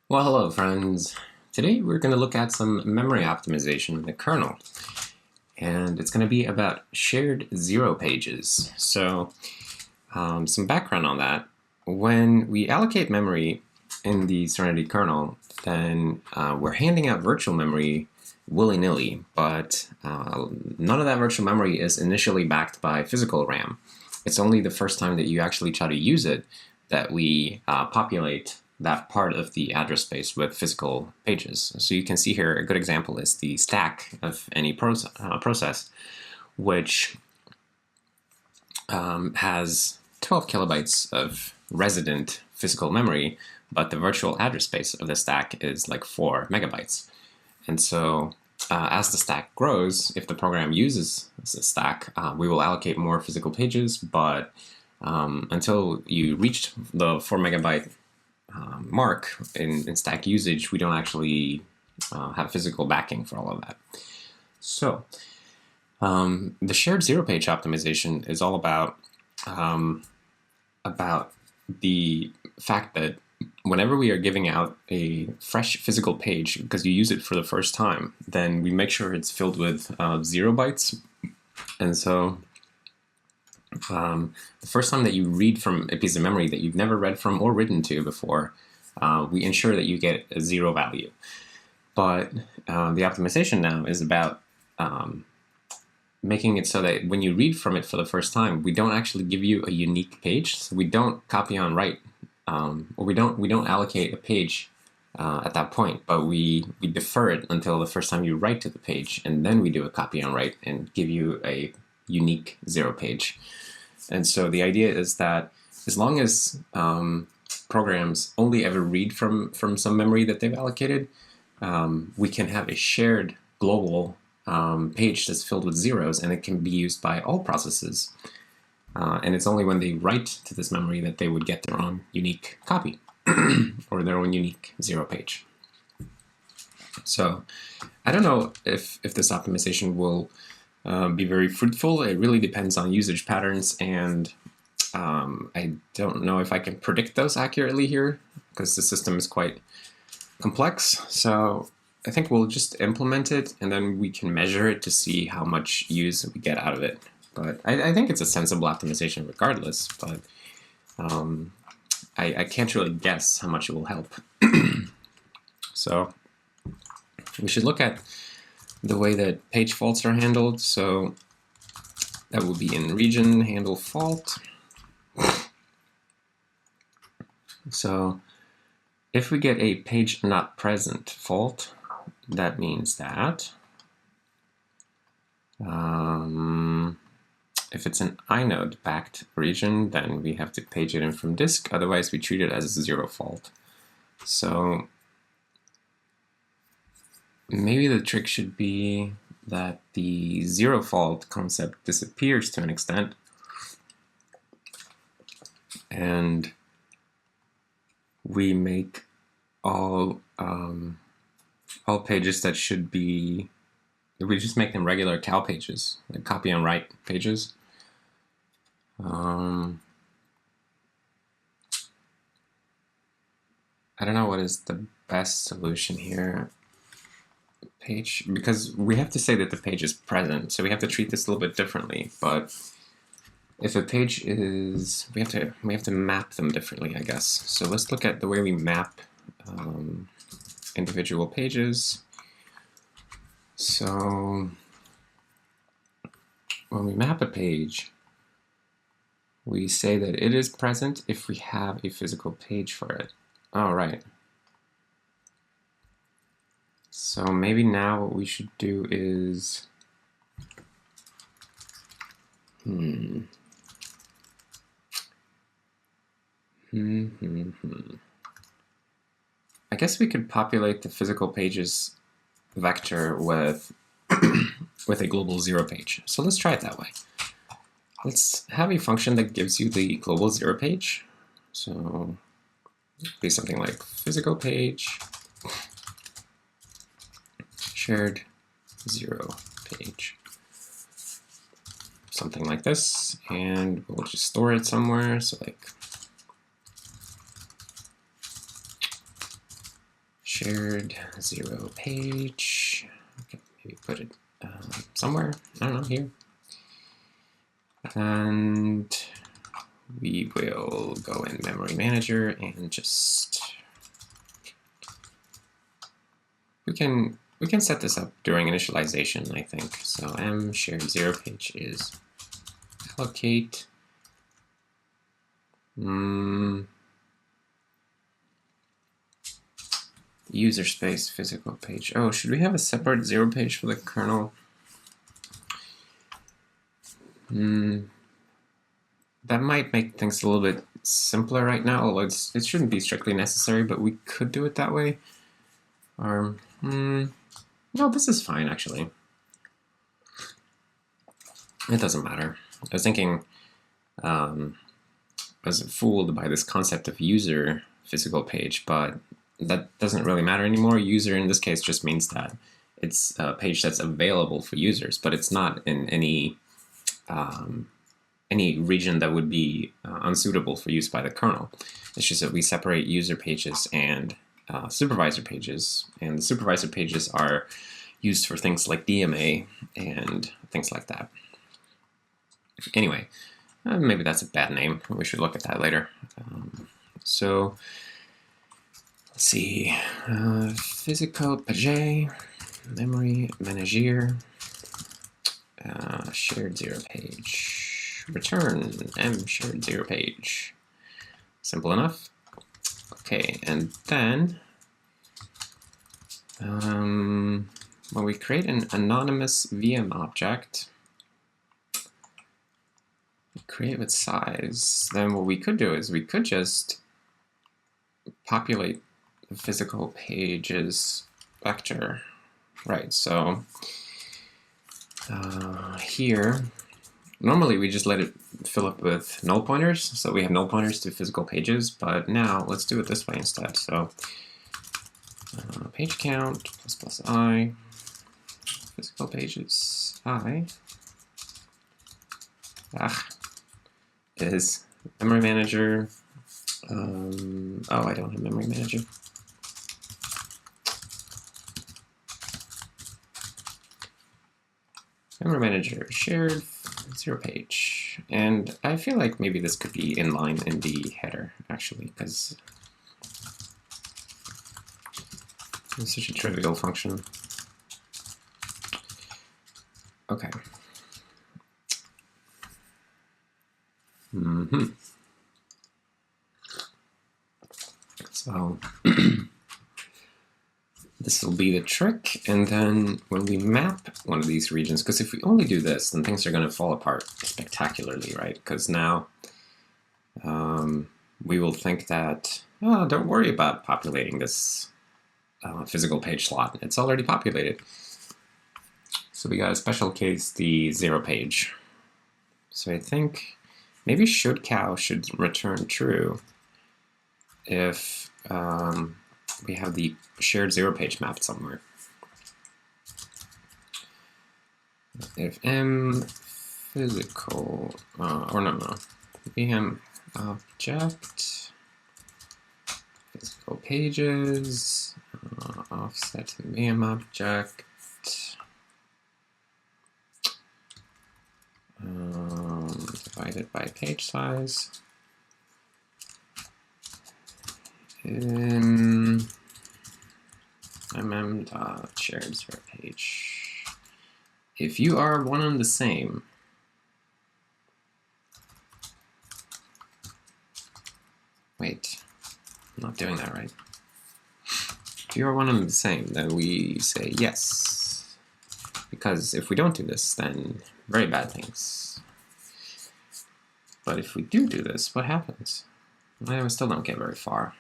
Well, hello friends. Today we're going to look at some memory optimization in the kernel, and it's going to be about shared zero pages. So some background on that. When we allocate memory in the Serenity kernel, then we're handing out virtual memory willy-nilly, but none of that virtual memory is initially backed by physical RAM. It's only the first time that you actually try to use it that we populate that part of the address space with physical pages. So you can see here a good example is the stack of any process, which has 12 kilobytes of resident physical memory, but the virtual address space of the stack is like 4 megabytes. And so as the stack grows, if the program uses the stack, we will allocate more physical pages, but until you reach the 4 megabyte mark in stack usage, we don't actually have physical backing for all of that. So the shared zero page optimization is all about the fact that whenever we are giving out a fresh physical page, because you use it for the first time, then we make sure it's filled with 0 bytes. And so the first time that you read from a piece of memory that you've never read from or written to before, we ensure that you get a 0 value. But the optimization now is about making it so that when you read from it for the first time, we don't actually give you a unique page. So we don't copy on write, or we don't allocate a page at that point, but we defer it until the first time you write to the page, and then we do a copy on write and give you a unique 0 page. And so the idea is that as long as programs only ever read from some memory that they've allocated, we can have a shared global page that's filled with zeros, and it can be used by all processes. And it's only when they write to this memory that they would get their own unique copy or their own unique 0 page. So I don't know if this optimization will be very fruitful. It really depends on usage patterns, and I don't know if I can predict those accurately here because the system is quite complex. So I think we'll just implement it, and then we can measure it to see how much use we get out of it. But I think it's a sensible optimization regardless, but I can't really guess how much it will help. So we should look at the way that page faults are handled. So that will be in region handle fault. So if we get a page not present fault, that means that if it's an inode backed region, then we have to page it in from disk. Otherwise, we treat it as a 0 fault. So maybe the trick should be that the 0 fault concept disappears to an extent, and we make all pages that should be, we just make them regular cal pages, like copy and write pages. I don't know what is the best solution here. Page, because we have to say that the page is present, so we have to treat this a little bit differently. But if a page is, we have to map them differently, I guess. So let's look at the way we map individual pages. So when we map a page, we say that it is present if we have a physical page for it. All right. So maybe now what we should do is I guess we could populate the physical pages vector with with a global 0 page. So let's try it that way. Let's have a function that gives you the global 0 page. So it'll be something like physical page shared 0 page, something like this, and we'll just store it somewhere. So like shared 0 page. Okay, maybe put it somewhere, I don't know, here. And we will go in Memory Manager and just, we can set this up during initialization, I think. So m shared 0 page is allocate user space physical page. Oh, should we have a separate 0 page for the kernel? That might make things a little bit simpler right now, although it shouldn't be strictly necessary, but we could do it that way. Or, no, this is fine, actually. It doesn't matter. I was thinking, I was fooled by this concept of user physical page, but that doesn't really matter anymore. User in this case just means that it's a page that's available for users, but it's not in any region that would be unsuitable for use by the kernel. It's just that we separate user pages and supervisor pages, and the supervisor pages are used for things like DMA and things like that. Anyway, maybe that's a bad name. We should look at that later. So let's see, physical page, memory manager, shared 0 page, return m shared 0 page. Simple enough. Okay, and then when we create an anonymous VM object, create with size, then what we could do is we could just populate the physical pages vector. Right, so here, normally we just let it fill up with null pointers, so we have null pointers to physical pages, but now let's do it this way instead. So page count plus I, physical pages I, is memory manager. Oh, I don't have memory manager. Memory manager shared 0 page, and I feel like maybe this could be inline in the header actually, because it's such a trivial function. Okay. So this will be the trick, and then when we map one of these regions, because if we only do this, then things are going to fall apart spectacularly, right? Because now we will think that, oh, don't worry about populating this physical page slot. It's already populated. So we got a special case, the 0 page. So I think maybe should cow should return true if we have the shared 0 page mapped somewhere. If m physical, or no, VM object, physical pages, offset VM object, divided by page size, in mm.shared 0 page. If you are one and the same, wait, I'm not doing that right. If you are one and the same, then we say yes. Because if we don't do this, then very bad things. But if we do this, what happens? Well, we still don't get very far.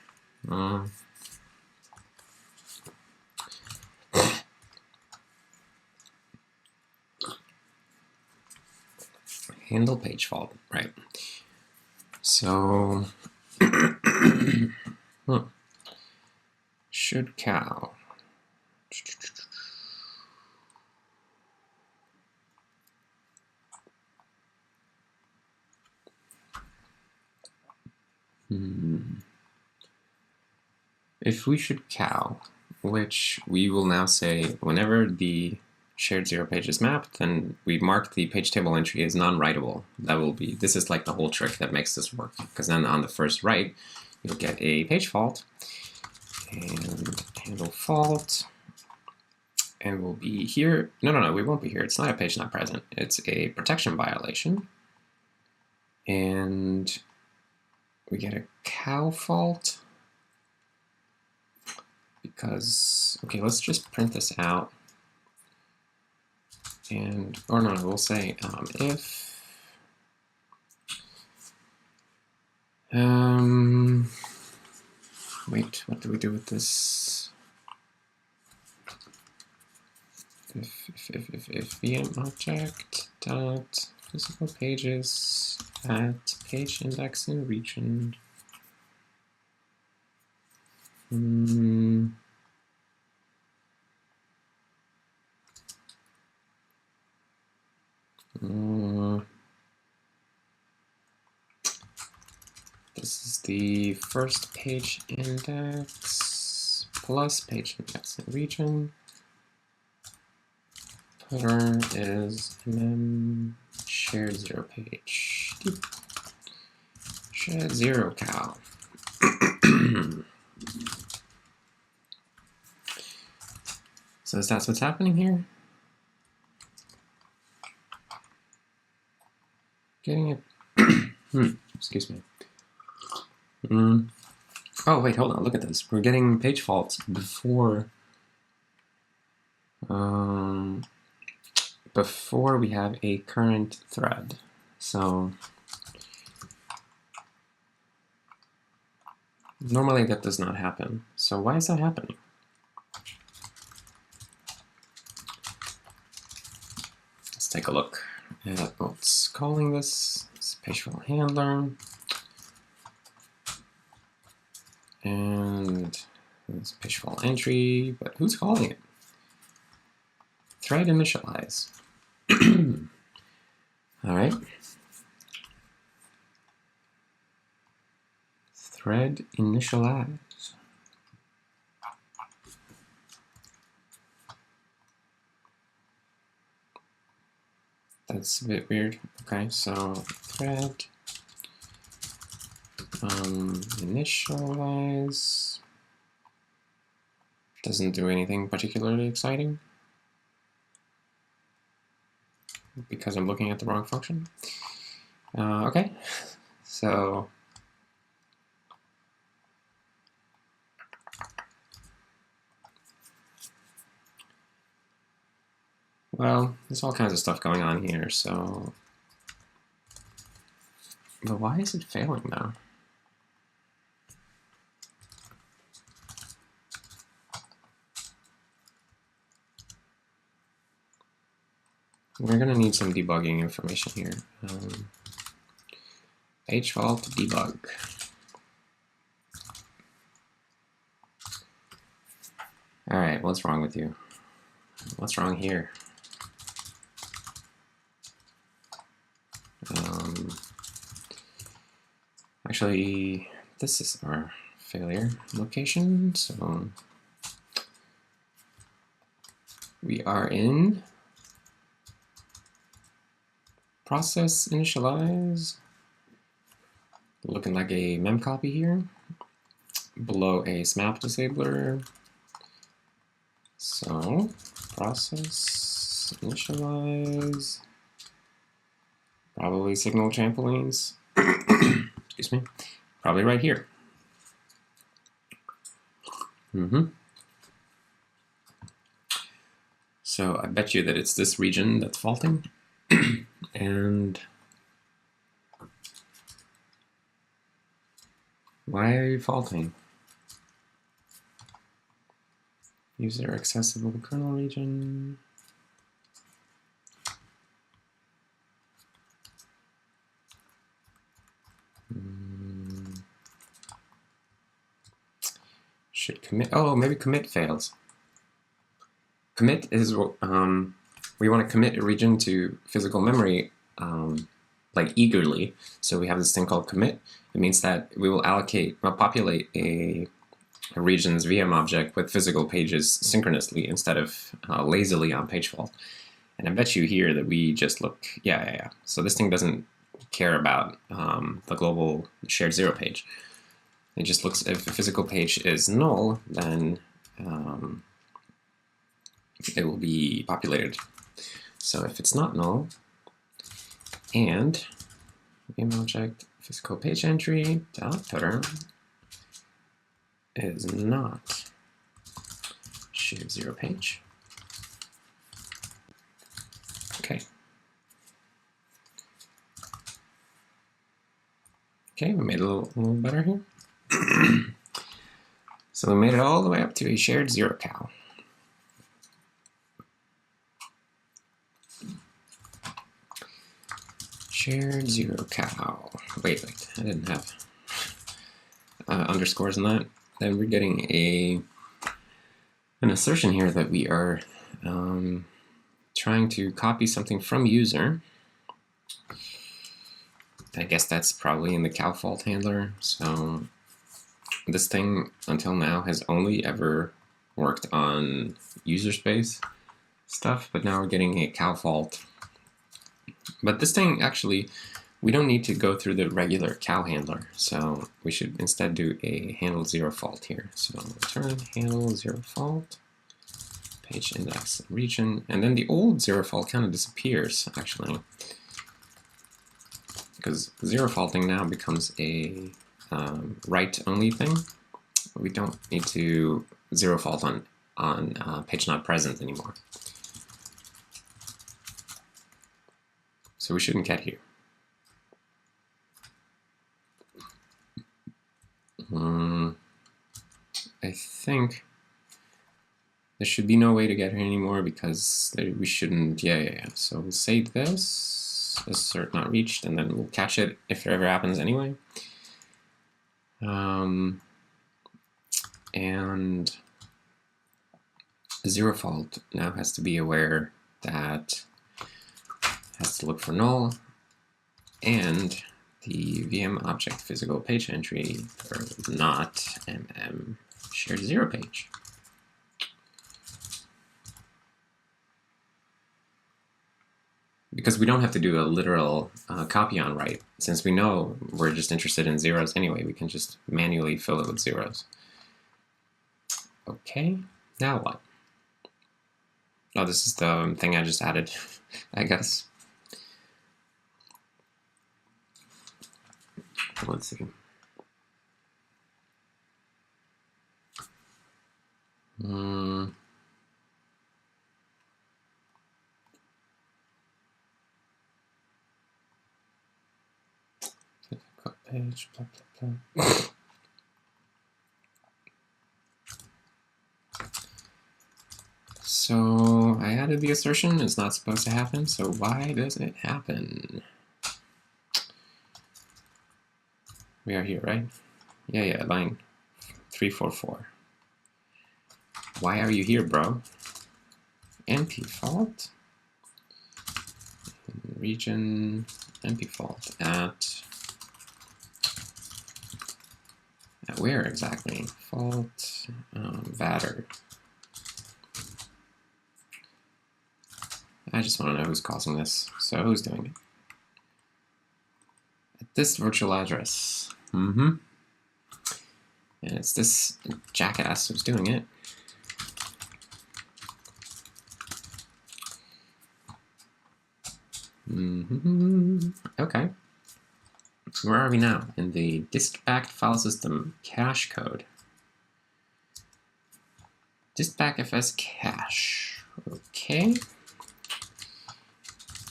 Handle page fault, right? So should cow. If we should cow, which we will now say whenever the shared zero page is mapped, then we mark the page table entry as non-writable. This is like the whole trick that makes this work, because then on the first write, you'll get a page fault, and handle fault, and we'll be here. No, we won't be here. It's not a page not present. It's a protection violation. And we get a cow fault because, okay, let's just print this out. And, or no, we'll say if wait, what do we do with this? If VM object dot physical pages at page index in region. This is the first page index plus page index in region. Footer is shared zero page. Shared zero cow. So is that what's happening here? Getting it. Excuse me. Oh wait, hold on. Look at this. We're getting page faults before before we have a current thread. So normally that does not happen. So why is that happening? Let's take a look at what's calling this. It's page fault handler. And it's page fault entry, but who's calling it? Thread initialize. All right. Thread initialize. That's a bit weird. Okay, so thread initialize doesn't do anything particularly exciting because I'm looking at the wrong function. Okay, so well, there's all kinds of stuff going on here, so but why is it failing now? We're going to need some debugging information here. Page fault debug. All right, what's wrong with you? What's wrong here? Actually, this is our failure location. So we are in process initialize, looking like a mem copy here, below a smap disabler. So process initialize, probably signal trampolines. Excuse me, probably right here. So I bet you that it's this region that's faulting. And why are you faulting? User accessible kernel region. Should commit. Oh, maybe commit fails. Commit is we want to commit a region to physical memory like eagerly. So we have this thing called commit. It means that we will populate a a regions VM object with physical pages synchronously instead of lazily on page fault. And I bet you here that we just look, yeah. So this thing doesn't care about the global shared zero page. It just looks, if the physical page is null, then it will be populated. So if it's not null, and VM object physical page entry dot footer is not shared zero page. Okay. Okay, we made it a little better here. So we made it all the way up to a shared zero cal. Shared zero cal. Wait, I didn't have underscores in that. Then we're getting an assertion here that we are trying to copy something from user. I guess that's probably in the cal fault handler. So this thing until now has only ever worked on user space stuff, but now we're getting a cal fault. But this thing actually, we don't need to go through the regular cal handler, so we should instead do a handle zero fault here. So return handle zero fault, page index region, and then the old zero fault kind of disappears actually, because zero faulting now becomes a write only thing. We don't need to zero fault on page not present anymore. So we shouldn't get here. I think there should be no way to get here anymore because we shouldn't, yeah. So we'll save this, assert not reached, and then we'll catch it if it ever happens anyway. And zero fault now has to be aware that has to look for null, and the VM object physical page entry for not mm shared zero page. Because we don't have to do a literal copy on write, since we know we're just interested in zeros anyway, we can just manually fill it with zeros. Okay, now what? Oh, this is the thing I just added, I guess. Let's see. Page, blah, blah, blah. So I added the assertion. It's not supposed to happen. So why does it happen? We are here, right? Yeah, line 344. Why are you here, bro? NP fault. Region NP fault at where exactly? Fault batter. I just want to know who's causing this. So who's doing it? At this virtual address. And it's this jackass who's doing it. Okay. Where are we now? In the disk-backed file system cache code. Disk-back-fs cache. Okay.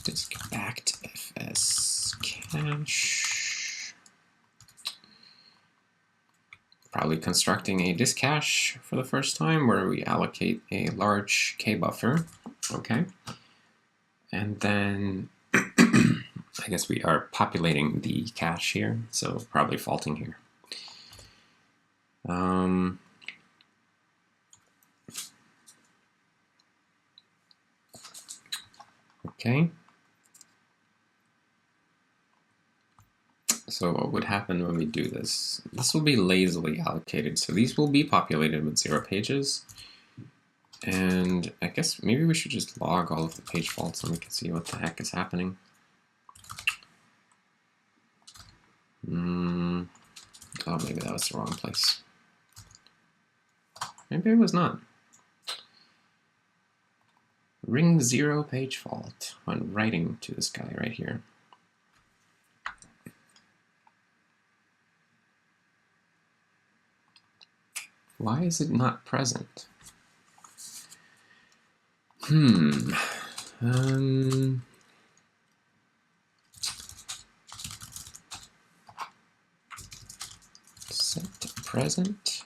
Disk-backed fs cache. Probably constructing a disk cache for the first time where we allocate a large K buffer. Okay. And then I guess we are populating the cache here, so probably faulting here. Okay. So what would happen when we do this? This will be lazily allocated. So these will be populated with 0 pages. And I guess maybe we should just log all of the page faults and we can see what the heck is happening. Oh, maybe that was the wrong place. Maybe it was not. Ring 0 page fault when writing to this guy right here. Why is it not present? Set present.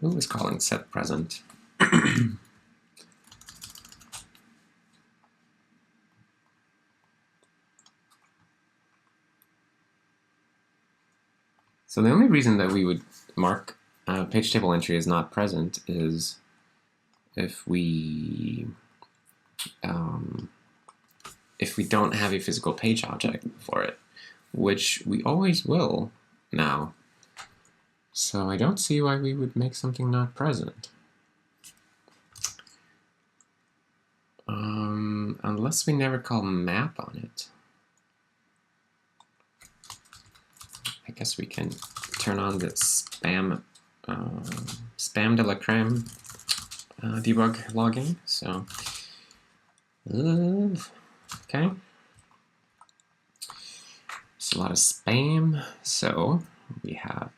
Who is calling set present? So the only reason that we would mark page table entry as not present is if we don't have a physical page object for it, which we always will now. So I don't see why we would make something not present. Unless we never call map on it. I guess we can turn on the spam de la crème debug logging. So, okay. It's a lot of spam. So we have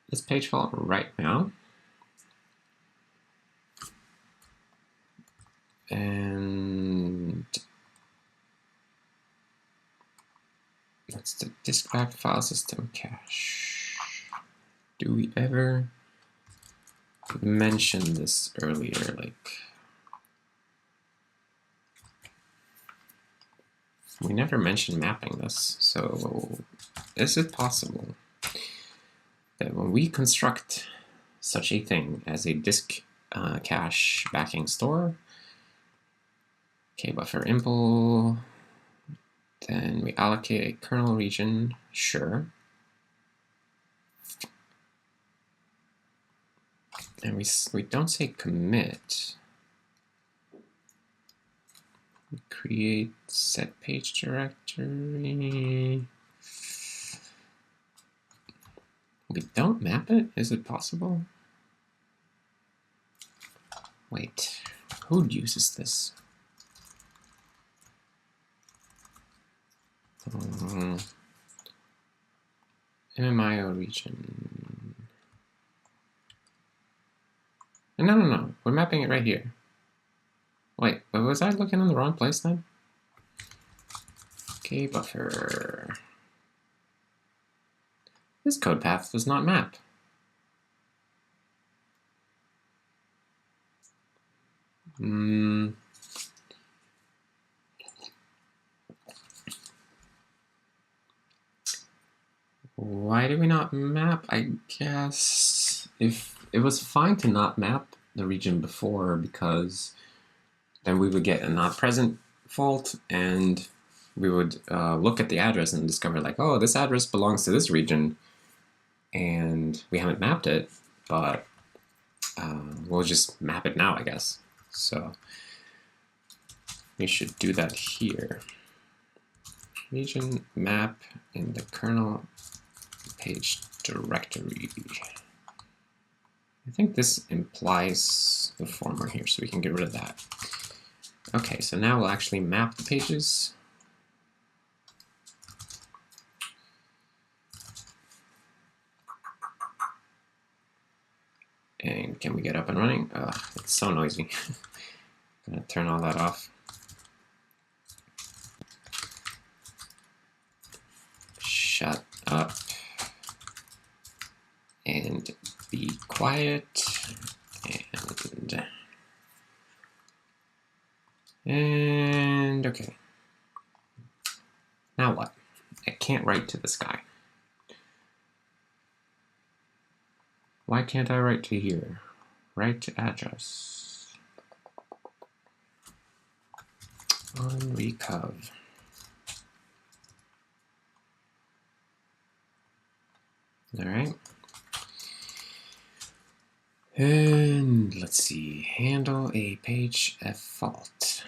this page fault right now. And that's the disk back file system cache. Do we ever mention this earlier? Like, we never mentioned mapping this, so is it possible that when we construct such a thing as a disk cache backing store, buffer impl, then we allocate a kernel region, sure. And we don't say commit. We create set page directory. We don't map it? Is it possible? Wait, who uses this? MMIO region. No. We're mapping it right here. Wait, was I looking in the wrong place then? Okay, buffer. This code path does not map. Why do we not map? I guess if it was fine to not map the region before, because then we would get a not present fault and we would look at the address and discover like, oh, this address belongs to this region and we haven't mapped it, but we'll just map it now, I guess. So we should do that here. Region map in the kernel page directory. I think this implies the former here, so we can get rid of that. Okay, so now we'll actually map the pages. And can we get up and running? It's so noisy. I'm gonna turn all that off. Shut up. And be quiet. And okay. Now what? I can't write to this guy. Why can't I write to here? Write to address. On recov. All right. And let's see, handle a page at fault.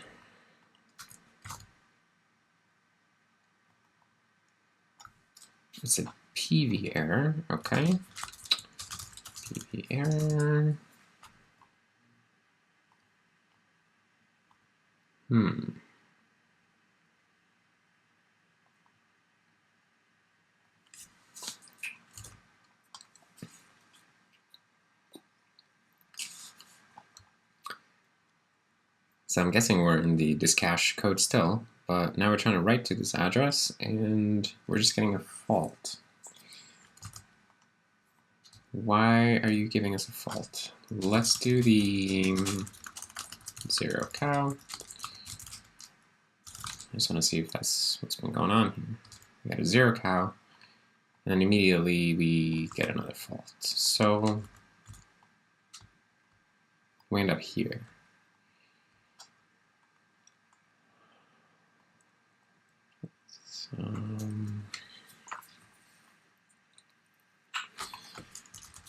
It's a PV error, okay. PV error. So I'm guessing we're in the discache code still, but now we're trying to write to this address and we're just getting a fault. Why are you giving us a fault? Let's do the 0 cow. I just want to see if that's what's been going on here. We got a 0 cow, and then immediately we get another fault. So we end up here.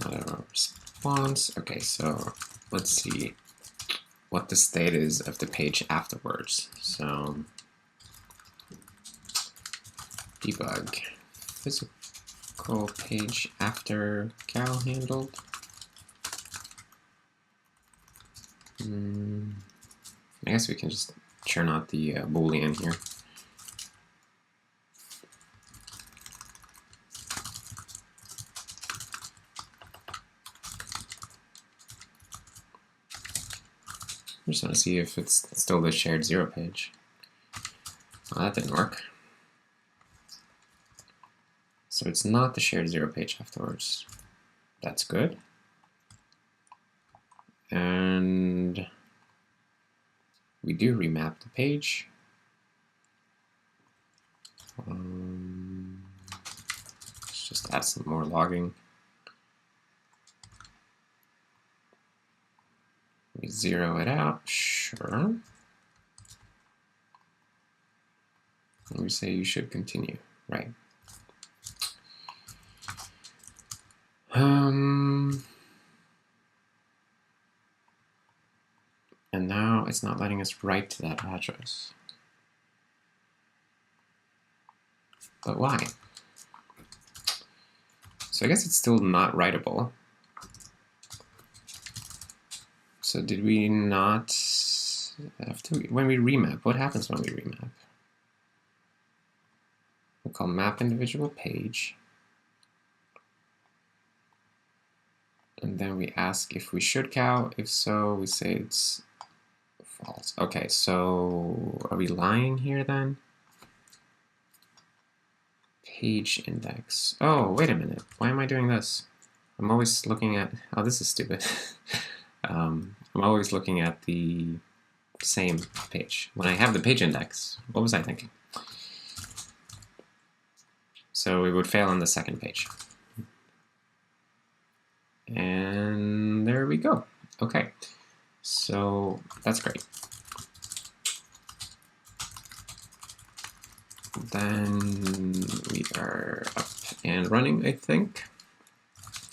Whatever response. Okay, so let's see what the state is of the page afterwards. So debug physical page after cow handled. I guess we can just churn out the boolean here. I just want to see if it's still the shared 0 page. Well, that didn't work. So it's not the shared 0 page afterwards. That's good. And we do remap the page. Let's just add some more logging. We zero it out, sure. And we say you should continue, right? And now it's not letting us write to that address. But why? So I guess it's still not writable. So did we not have to, when we remap, what happens when we remap? We call map individual page. And then we ask if we should cow. If so, we say it's false. Okay, so are we lying here then? Page index. Oh, wait a minute. Why am I doing this? I'm always looking at, oh, this is stupid. I'm always looking at the same page. When I have the page index, what was I thinking? So we would fail on the second page. And there we go. Okay, so that's great. Then we are up and running, I think,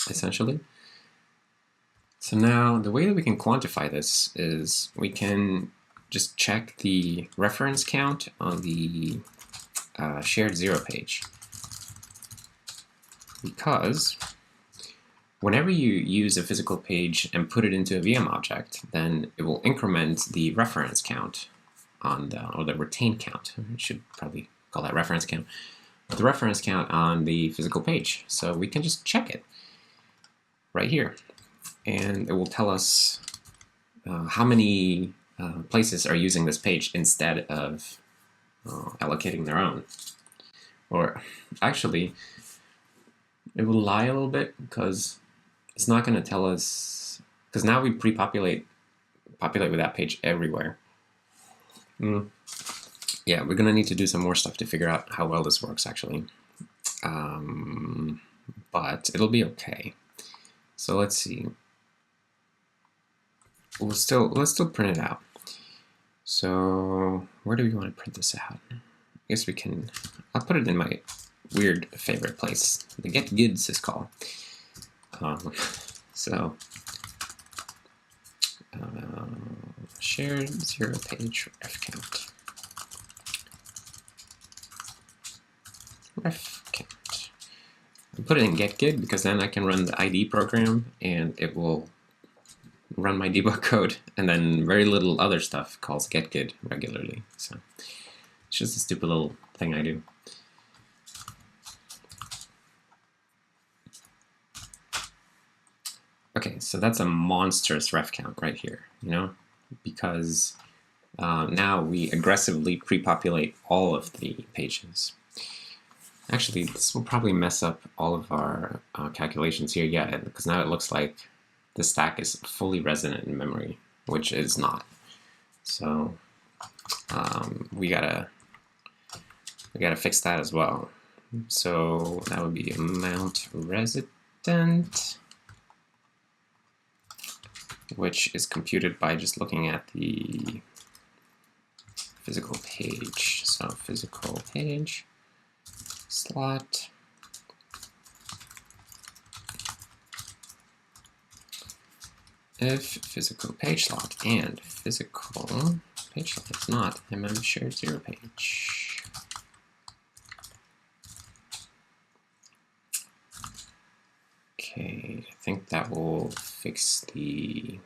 essentially. So now the way that we can quantify this is we can just check the reference count on the shared 0 page. Because whenever you use a physical page and put it into a VM object, then it will increment the reference count on the, or the retain count. I should probably call that reference count. But the reference count on the physical page. So we can just check it right here. And it will tell us how many places are using this page instead of allocating their own. Or actually, it will lie a little bit because it's not going to tell us, because now we populate with that page everywhere. Yeah, we're going to need to do some more stuff to figure out how well this works actually. But it'll be okay. So let's see. Let's still print it out. So where do we want to print this out? I guess we can, I'll put it in my weird favorite place. The get goods is called. So shared 0 page ref count. Ref count. I put it in get good because then I can run the ID program and it will run my debug code, and then very little other stuff calls get good regularly. So it's just a stupid little thing I do. Okay, so that's a monstrous ref count right here, you know, because now we aggressively pre-populate all of the pages. Actually, this will probably mess up all of our calculations here, yeah, because now it looks like the stack is fully resident in memory, which is not. So we gotta fix that as well. So that would be amount resident, which is computed by just looking at the physical page. So physical page slot if physical page slot and physical page slot is not shared 0 page. Okay, I think that will fix the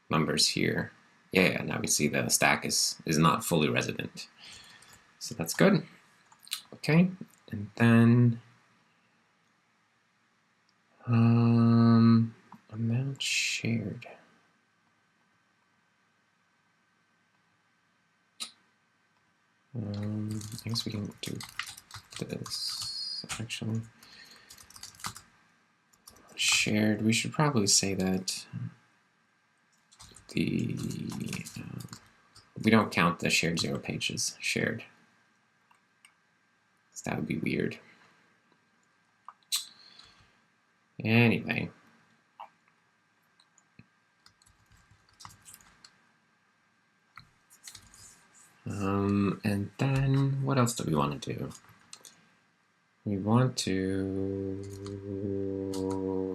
numbers here. Yeah, now we see the stack is not fully resident. So that's good. Okay, and then amount shared. I guess we can do this actually. Shared, we should probably say that we don't count the shared 0 pages shared. That would be weird. Anyway. And then what else do we want to do? We want to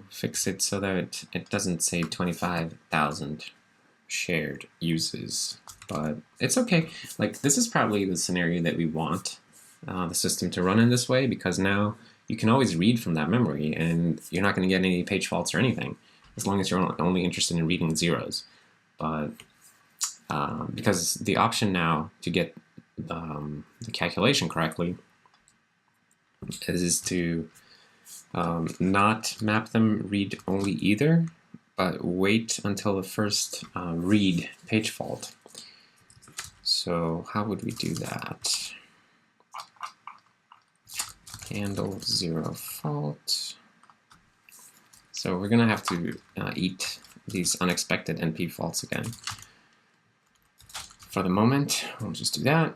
fix it so that it doesn't say 25,000 shared uses, but it's okay. Like, this is probably the scenario that we want the system to run in this way, because now you can always read from that memory and you're not going to get any page faults or anything, as long as you're only interested in reading zeros. But because the option now to get the calculation correctly is to not map them read only either, but wait until the first read page fault. So how would we do that? Handle 0 fault. So we're gonna have to eat these unexpected NP faults again. For the moment, we'll just do that,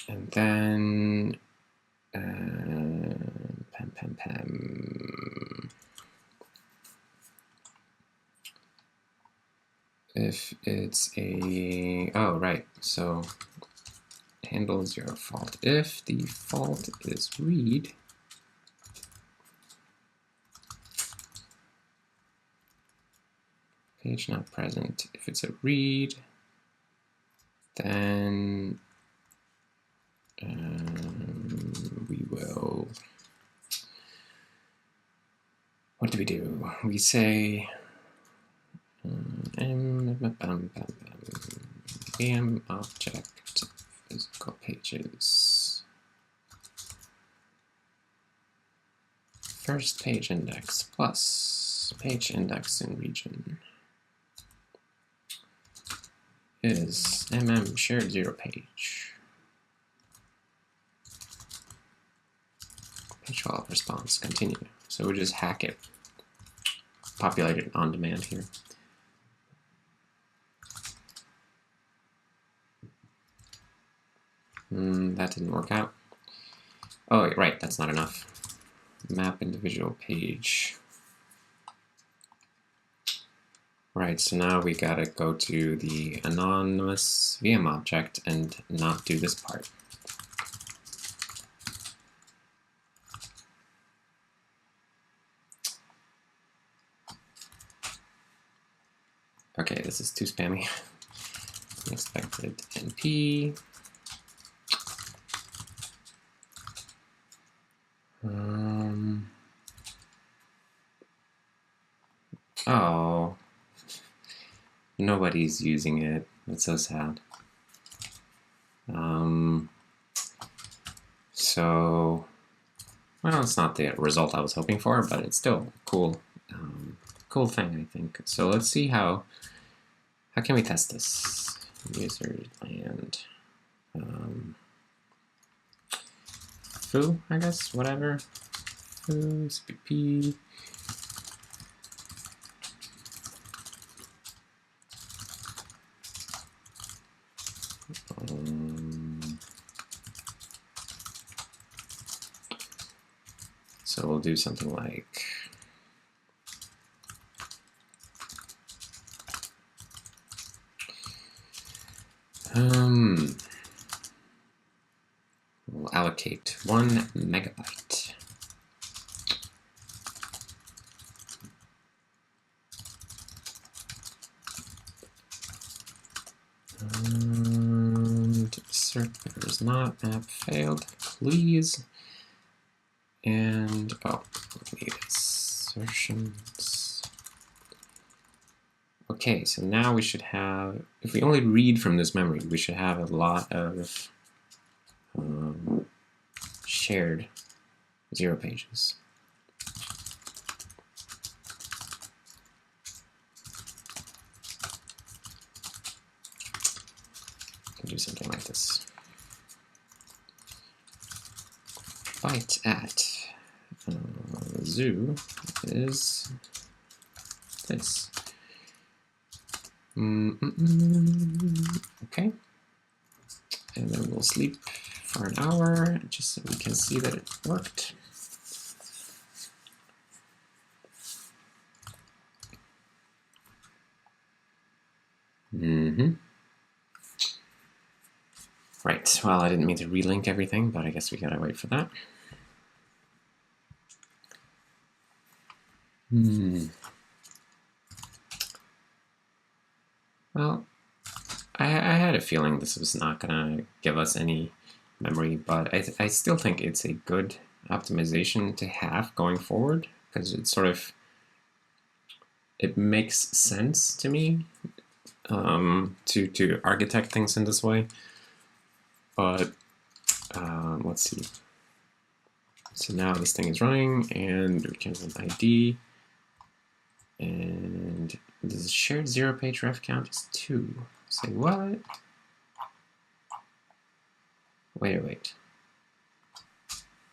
and then if it's a, oh right, so handle 0 fault. If the fault is read, page not present. If it's a read, then we will, what do? We say VM object physical pages first page index plus page index in region is shared 0 page. Page fault response continue. So we just hack it, populate it on demand here. That didn't work out. Oh, right, that's not enough. Map individual page. Right, so now we gotta go to the anonymous VM object and not do this part. Okay, this is too spammy. Unexpected NP. Oh, nobody's using it. That's so sad. So, well, it's not the result I was hoping for, but it's still cool. Cool thing, I think. So let's see how can we test this? User land foo, I guess, whatever. Foo, CPP. So we'll do something like we'll allocate 1 megabyte. And insert is not map failed, please. And oh, we need assertions. Okay, so now we should have, if we only read from this memory, we should have a lot of shared 0 pages. Can do something like this. Byte at zoo is this. Okay. And then we'll sleep for an hour just so we can see that it worked. Right, well, I didn't mean to relink everything, but I guess we gotta wait for that. Well, I had a feeling this was not gonna give us any memory, but I still think it's a good optimization to have going forward, because it's sort of, it makes sense to me to architect things in this way. But let's see. So now this thing is running, and we can run ID, and the shared 0 page ref count is 2. Say what? Wait.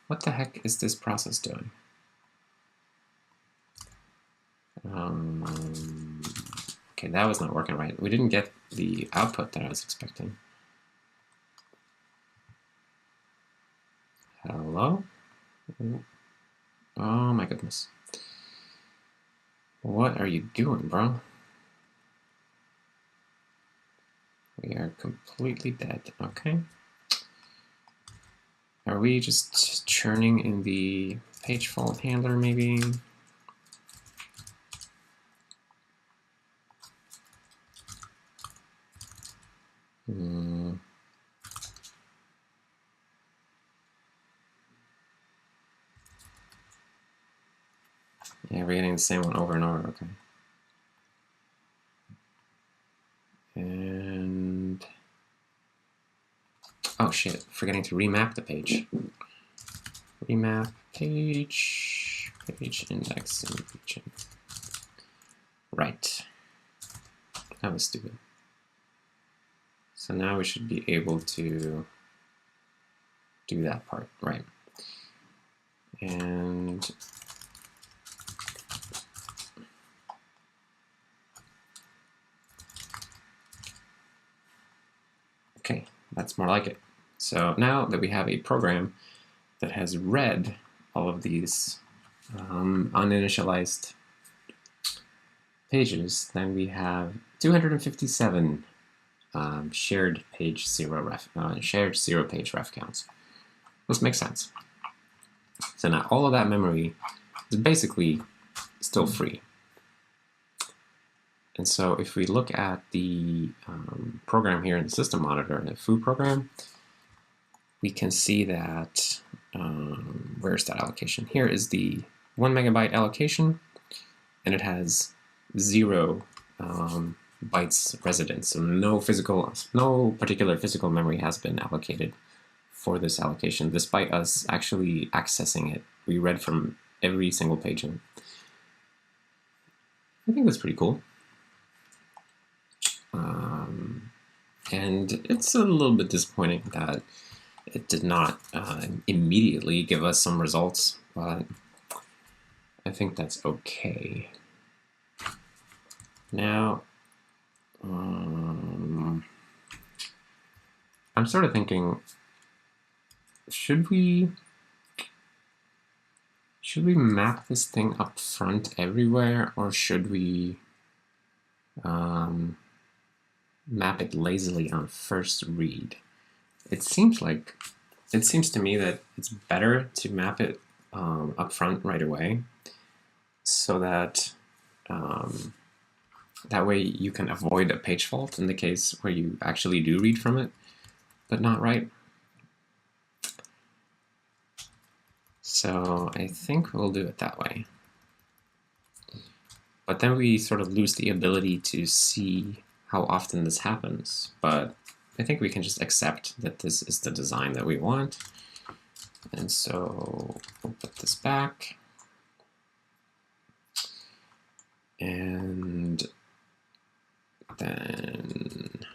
What the heck is this process doing? Okay, that was not working right. We didn't get the output that I was expecting. Hello? Oh my goodness. What are you doing, bro? We are completely dead. Okay. Are we just churning in the page fault handler, maybe? Yeah, we're getting the same one over and over, okay. And oh shit, forgetting to remap the page. Remap page index in region. Right. That was stupid. So now we should be able to do that part, right? And okay, that's more like it. So now that we have a program that has read all of these uninitialized pages, then we have 257 shared 0 page ref counts. This makes sense. So now all of that memory is basically still free. And so if we look at the program here in the system monitor, the foo program, we can see that, where's that allocation? Here is the 1 megabyte allocation, and it has 0 bytes residence. So no particular physical memory has been allocated for this allocation, despite us actually accessing it. We read from every single page in it. I think that's pretty cool. And it's a little bit disappointing that it did not immediately give us some results, but I think that's okay. Now, I'm sort of thinking, should we map this thing up front everywhere, or should we map it lazily on first read? It seems to me that it's better to map it up front right away, so that that way you can avoid a page fault in the case where you actually do read from it, but not write. So I think we'll do it that way. But then we sort of lose the ability to see how often this happens. But I think we can just accept that this is the design that we want. And so we'll put this back. And then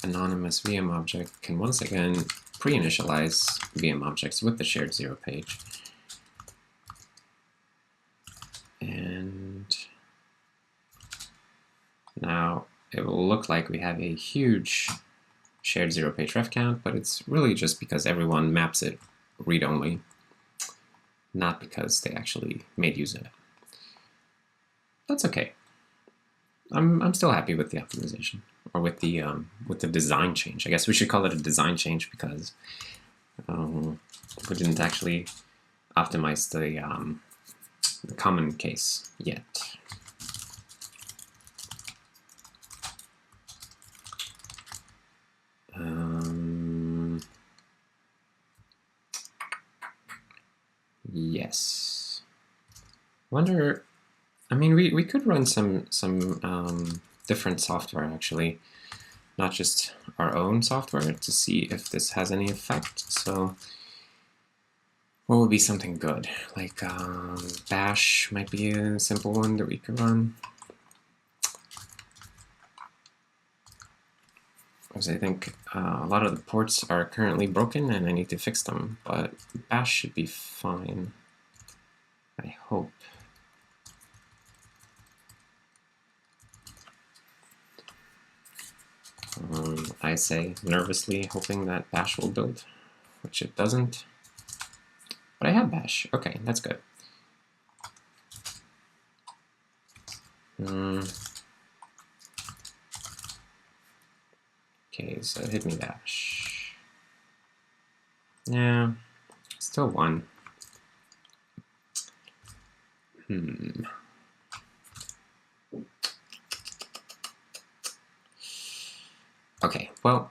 anonymous VM object can once again pre-initialize VM objects with the shared 0 page. And now it will look like we have a huge shared 0 page ref count, but it's really just because everyone maps it read-only, not because they actually made use of it. That's okay. I'm still happy with the optimization, or with the design change. I guess we should call it a design change because we didn't actually optimize the common case yet. Yes. Wonder. I mean, we could run some different software actually, not just our own software, to see if this has any effect. So what would be something good? Like Bash might be a simple one that we could run. Because I think a lot of the ports are currently broken and I need to fix them, but Bash should be fine, I hope. I say nervously, hoping that Bash will build, which it doesn't. But I have Bash. Okay, that's good. Okay, so hit me Bash. Yeah, still 1. Okay, well,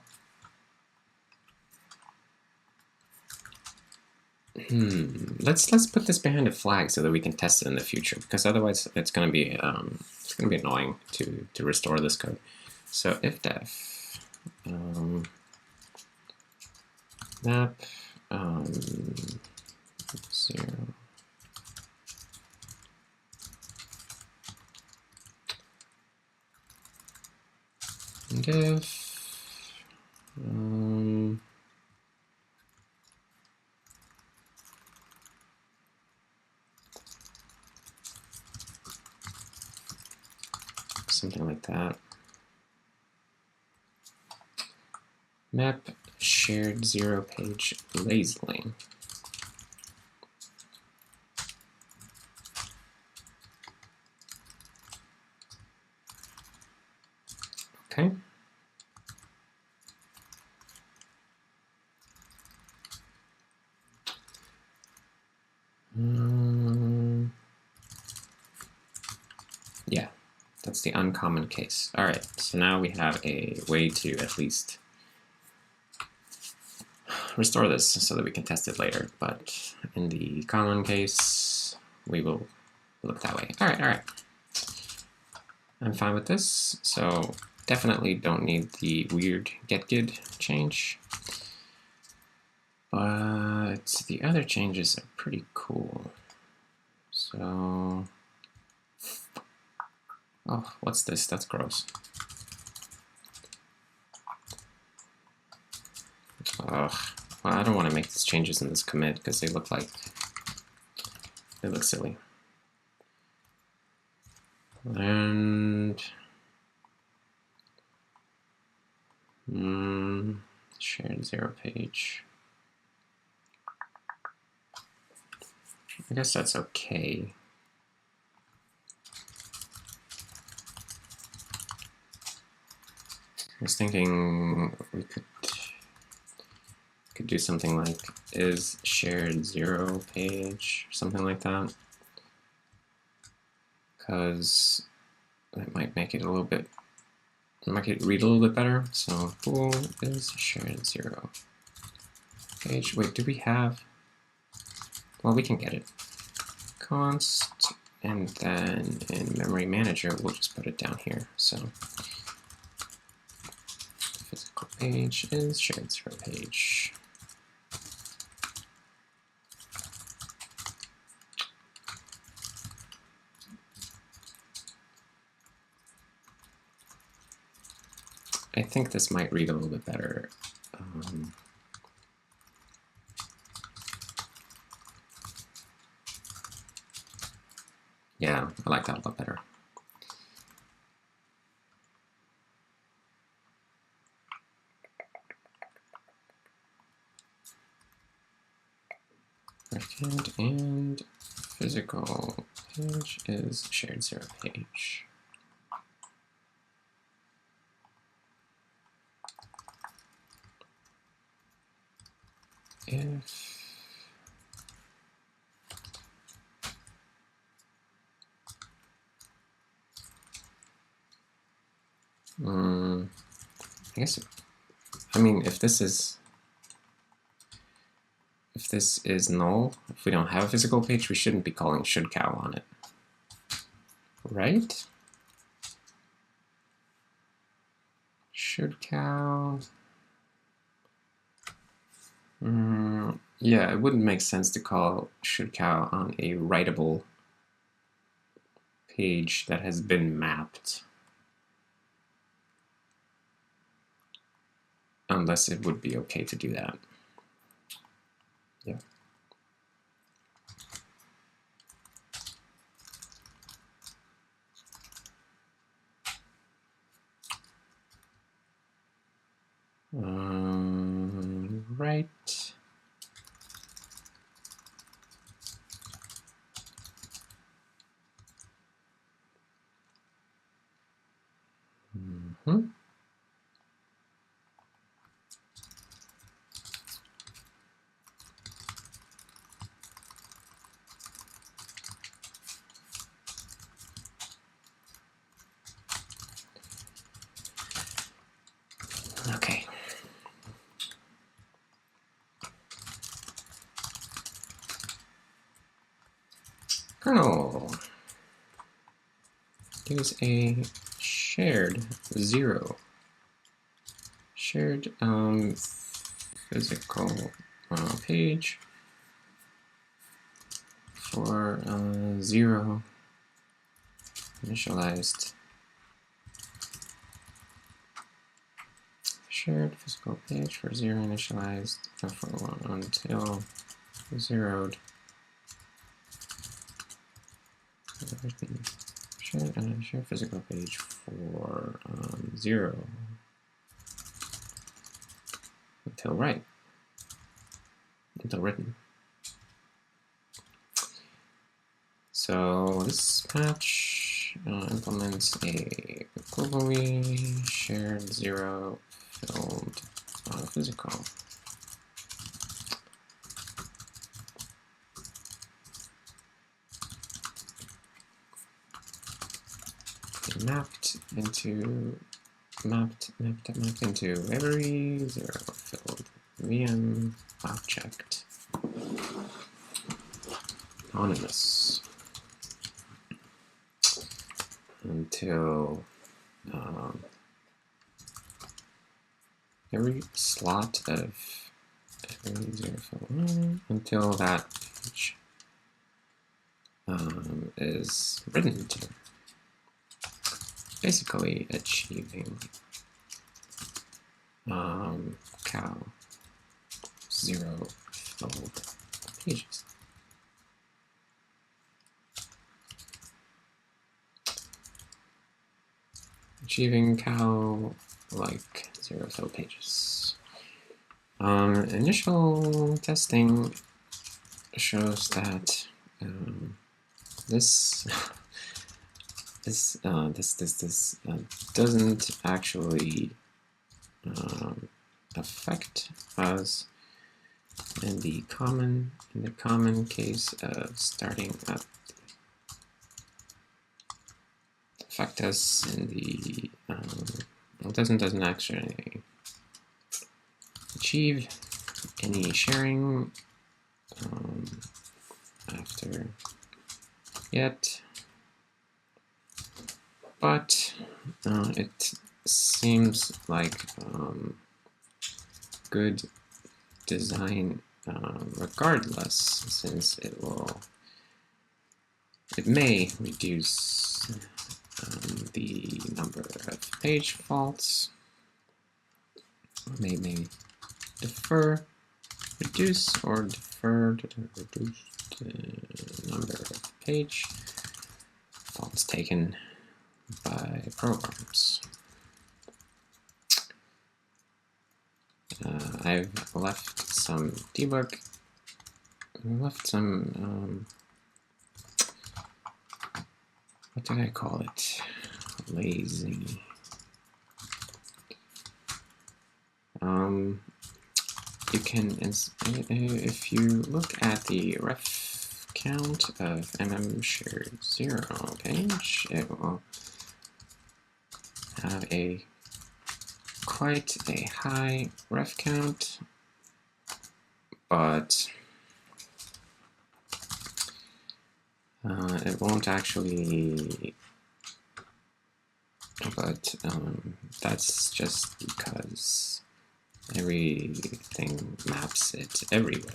let's put this behind a flag so that we can test it in the future, because otherwise it's going to be annoying to restore this code. So if def map 0 diff something like that. Map shared 0 page lazily. Okay. That's the uncommon case. All right, so now we have a way to at least restore this so that we can test it later. But in the common case, we will look that way. All right. I'm fine with this. So definitely don't need the weird getGid change. But the other changes are pretty cool. So, oh, what's this? That's gross. Ugh. Well, I don't want to make these changes in this commit because they look silly. And shared 0 page. I guess that's okay. I was thinking we could do something like is shared 0 page, or something like that, because it might make it a little bit, make it read a little bit better. So bool is shared 0 page. Wait, do we have? Well, we can get it. Const, and then in memory manager, we'll just put it down here. So physical page is shared 0 page. I think this might read a little bit better. Yeah, I like that a lot better. And physical page is shared 0 page. If I guess, I mean, if this is null, if we don't have a physical page, we shouldn't be calling shouldCow on it, right? shouldCow. Yeah, it wouldn't make sense to call shouldCow on a writable page that has been mapped, unless it would be okay to do that. Yeah. Right. Okay. Kernel. Use a shared 0. Shared physical page for 0 initialized. Shared physical page for 0 initialized for 1 until 0'd. Shared physical page for 0 until written. So this patch implements a globally shared 0 filled physical. mapped into every zero filled VM object anonymous until every slot of every zero filled until that page is written to. Basically achieving cow zero filled pages. Achieving cow like zero filled pages. Initial testing shows that this doesn't actually affect us in the common case of starting up. Affect us in the it doesn't actually achieve any sharing after yet. But it seems like good design regardless, since it may reduce the number of page faults, may reduce the number of page faults taken by programs. I've left some debug. Left some what did I call it? Lazy. You can, if you look at the ref count of shared 0 page, it will have quite a high ref count, but it won't actually, but that's just because everything maps it everywhere.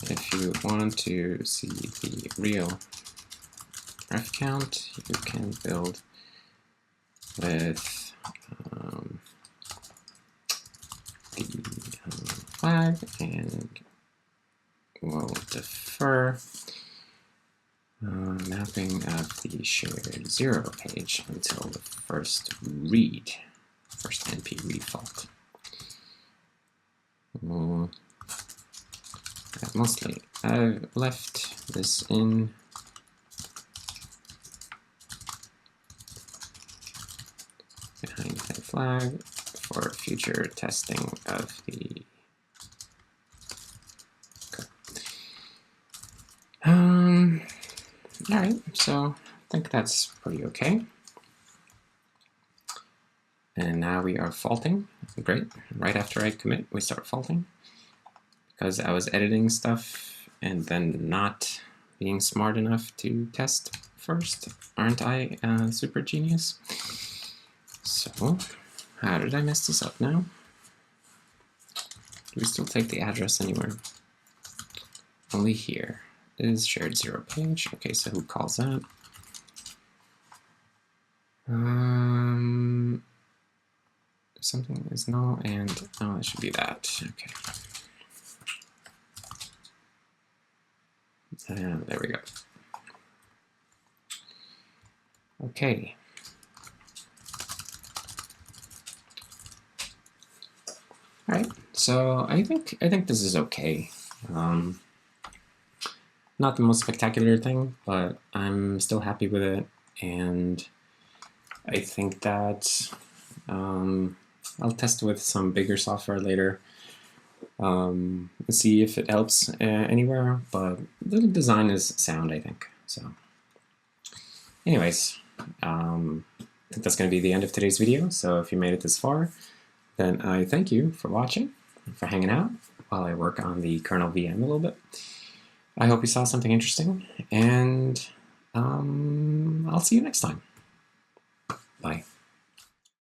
If you want to see the real ref count, you can build with the flag, and we'll defer mapping of the shared 0 page until the first NP read fault. Mostly, I've left this in behind the flag for future testing of the code. Alright, so I think that's pretty okay. And now we are faulting. Great. Right after I commit, we start faulting. Because I was editing stuff and then not being smart enough to test first. Aren't I a super genius? So, how did I mess this up now? Do we still take the address anywhere? Only here. It is shared 0 page. Okay, so who calls that? Something is null, and oh, it should be that. Okay. There we go. Okay. All right. So I think this is okay. Not the most spectacular thing, but I'm still happy with it, and I think that I'll test with some bigger software later and see if it helps anywhere, but the design is sound, I think. So anyways, I think that's going to be the end of today's video. So if you made it this far, then I thank you for watching, for hanging out while I work on the kernel VM a little bit. I hope you saw something interesting, and I'll see you next time. Bye.